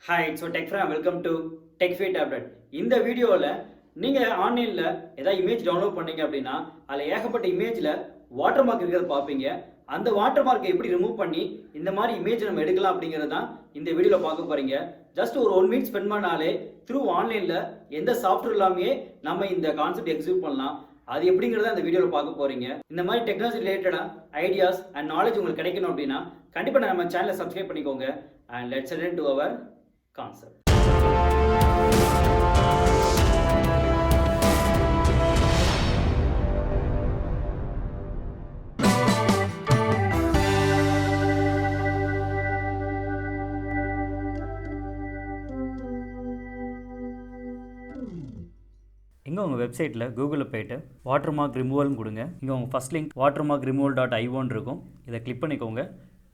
Hi, so Tech Friend, welcome to TechFit Tablet. இந்த வீடியோவில் நீங்கள் ஆன்லைனில் ஏதாவது இமேஜ் டவுன்லோட் பண்ணீங்க அப்படின்னா அதில் ஏகப்பட்ட இமேஜில் வாட்டர் மார்க் இருக்கிறத பார்ப்பீங்க. அந்த வாட்டர் மார்க்கை எப்படி ரிமூவ் பண்ணி இந்த மாதிரி இமேஜ் நம்ம எடுக்கலாம் அப்படிங்கிறது தான் இந்த வீடியோவில் பார்க்க போகிறீங்க. ஜஸ்ட் ஒரு 1 minute ஸ்பெண்ட் பண்ணாலே த்ரூ ஆன்லைனில் எந்த சாஃப்ட்வேர் இல்லாமே நம்ம இந்த கான்செப்ட் எக்ஸிக்யூட் பண்ணலாம். அது எப்படிங்கிறத இந்த வீடியோவில் பார்க்க போகிறீங்க. இந்த மாதிரி டெக்னாலஜி ரிலேட்டடாக ஐடியாஸ் அண்ட் நாலேஜ் உங்களுக்கு கிடைக்கணும் அப்படின்னா கண்டிப்பாக நம்ம சேனலை சப்ஸ்கிரைப் பண்ணிக்கோங்க. And let's head into our concept. இங்கே உங்கள் வெப்சைட்டில் கூகுளில் போய்ட்டு வாட்டர்மார்க் ரிமூவல்னு கொடுங்க. இங்கே உங்கள் ஃபஸ்ட் லிங்க் watermarkremoval.io இருக்கும். இதை கிளிக் பண்ணிக்கோங்க.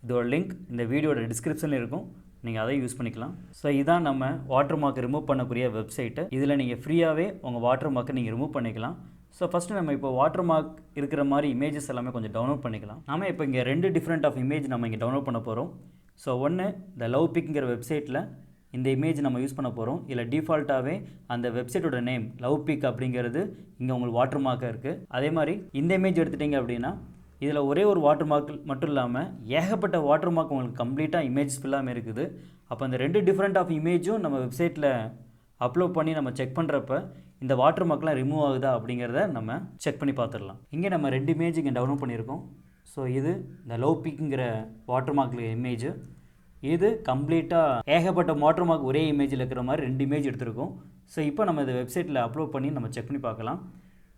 இதோட லிங்க் இந்த வீடியோட டிஸ்கிரிப்ஷனில் இருக்கும். நீங்கள் அதை யூஸ் பண்ணிக்கலாம். ஸோ இதான் நம்ம வாட்டர்மார்க் ரிமூவ் பண்ணக்கூடிய வெப்சைட்டு. இதில் நீங்கள் ஃப்ரீயாகவே உங்கள் வாட்டர்மார்க்கை நீங்கள் ரிமூவ் பண்ணிக்கலாம். ஸோ ஃபஸ்ட்டு நம்ம இப்போ வாட்டர்மார்க் இருக்கிற மாதிரி இமேஜஸ் எல்லாமே கொஞ்சம் டவுன்லோட் பண்ணிக்கலாம். நம்ம இப்போ இங்கே 2 டிஃப்ரெண்ட் ஆஃப் இமேஜ் நம்ம இங்கே டவுன்லோட் பண்ண போகிறோம். ஸோ ஒன்று இந்த லவ் பிக்ங்கிற வெப்சைட்டில் இந்த இமேஜ் நம்ம யூஸ் பண்ண போகிறோம். இல்லை டிஃபால்ட்டாகவே அந்த வெப்சைட்டோட நேம் லவ் பிக் அப்படிங்கிறது இங்கே உங்களுக்கு வாட்டர்மார்க்காக இருக்குது. அதே மாதிரி இந்த இமேஜ் எடுத்துட்டிங்க அப்படின்னா இதில் ஒரே ஒரு வாட்டர்மார்க் மட்டும் இல்லாமல் ஏகப்பட்ட வாட்டர்மார்க் உங்களுக்கு கம்ப்ளீட்டாக இமேஜ் ஃபுல்லாமே இருக்குது. அப்போ அந்த 2 டிஃப்ரெண்ட் ஆஃப் இமேஜும் நம்ம வெப்சைட்டில் அப்லோட் பண்ணி நம்ம செக் பண்ணுறப்ப இந்த வாட்டர்மார்க்லாம் ரிமூவ் ஆகுதா அப்படிங்கிறத நம்ம செக் பண்ணி பார்த்துடலாம். இங்கே நம்ம 2 இமேஜ் இங்கே டவுன்லோட் பண்ணியிருக்கோம். ஸோ இது இந்த லவ் பிக்குங்கிற வாட்டர்மார்க்கில் இமேஜ். இது கம்ப்ளீட்டாக ஏகப்பட்ட வாட்டர்மார்க் ஒரே இமேஜில் இருக்கிற மாதிரி 2 இமேஜ் எடுத்திருக்கோம். ஸோ இப்போ நம்ம இந்த வெப்சைட்டில் அப்லோட் பண்ணி நம்ம செக் பண்ணி பார்க்கலாம்.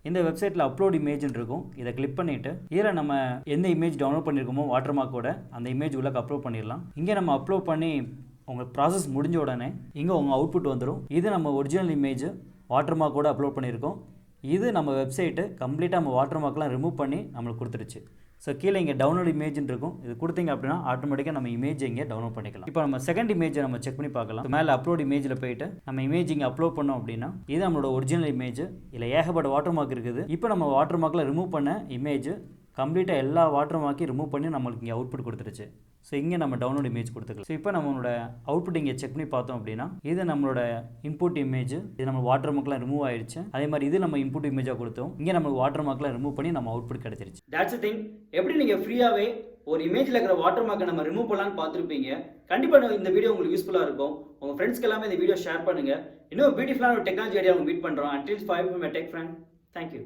இந்த வெப்சைட்டில் அப்லோட் இமேஜ்னு இருக்கும். இதை கிளிக் பண்ணிவிட்டு இதில் நம்ம எந்த இமேஜ் டவுன்லோட் பண்ணியிருக்கோமோ வாட்டர்மார்க்கோட அந்த இமேஜ் உள்ளே அப்லோட் பண்ணிடலாம். இங்கே நம்ம அப்லோட் பண்ணி உங்கள் ப்ராசஸ் முடிஞ்ச உடனே இங்கே உங்கள் அவுட்புட் வந்துடும். இது நம்ம ஒரிஜினல் இமேஜ் வாட்டர்மார்க்கோட அப்லோட் பண்ணியிருக்கோம். இது நம்ம வெப்சைட்டு கம்ப்ளீட்டாக நம்ம வாட்டர்மார்க்லாம் ரிமூவ் பண்ணி நம்மளுக்கு கொடுத்துருச்சு. ஸோ கீழே இங்கே டவுன்லோட் இமேஜ்னு இருக்கும். இது கொடுத்தீங்க அப்படின்னா ஆட்டோமேட்டிக்காக நம்ம இமேஜ் இங்கே டவுன்லோட் பண்ணிக்கலாம். இப்போ நம்ம செகண்ட் இமேஜை நம்ம செக் பண்ணி பார்க்கலாம். மேலே அப்லோட் இமேஜில் போயிட்டு நம்ம இமேஜ் இங்கே அப்லோட் பண்ணோம் அப்படின்னா இது நம்மளோட ஒரிஜினல் இமேஜ். இல்லை ஏகப்பட்ட வாட்டர்மார்க் இருக்குது. இப்போ நம்ம வாட்டர்மார்க்கில் ரிமூவ் பண்ண இமேஜ் கம்ப்ளீட்டாக எல்லா வாட்டர்மார்க்கையும் ரிமூவ் பண்ணி நம்மளுக்கு இங்கே அவுட்புட் கொடுத்துருச்சு. ஸோ இங்கே நம்ம டவுன்லோட் இமேஜ் கொடுத்துக்கலாம். ஸோ இப்போ நம்மளோட அவுட்புட் இங்கே செக் பண்ணி பார்த்தோம் அப்படின்னா இது நம்மளோட இன்புட் இமேஜ். இது நம்ம வாட்டர்மார்க்லாம் ரிமூவ் ஆயிடுச்சு. அதே மாதிரி இது நம்ம இன்புட் இமேஜாக கொடுத்தோம். இங்கே நம்ம வாட்டர்மார்க்லாம் ரிமூவ் பண்ணி நம்ம அவுட்புட் கிடைச்சிருச்சு. That's thing. எப்படி நீங்கள் ஃப்ரீயாகவே ஒரு இமேஜில் இருக்கிற வாட்டர்மார்க்கை நம்ம ரிமூவ் பண்ணலான்னு பார்த்துருப்பீங்க. கண்டிப்பாக இந்த வீடியோ உங்களுக்கு யூஸ்ஃபுல்லாக இருக்கும். உங்கள் ஃப்ரெண்ட்ஸ்க்கு எல்லாமே இந்த வீடியோ ஷேர் பண்ணுங்கள். இன்னும் பியூட்டிஃபுல்லான ஒரு டெக்னாலஜி ஐடியா உங்களுக்கு மீட் பண்ணுறோம். Until 5 from a tech friend. Thank you.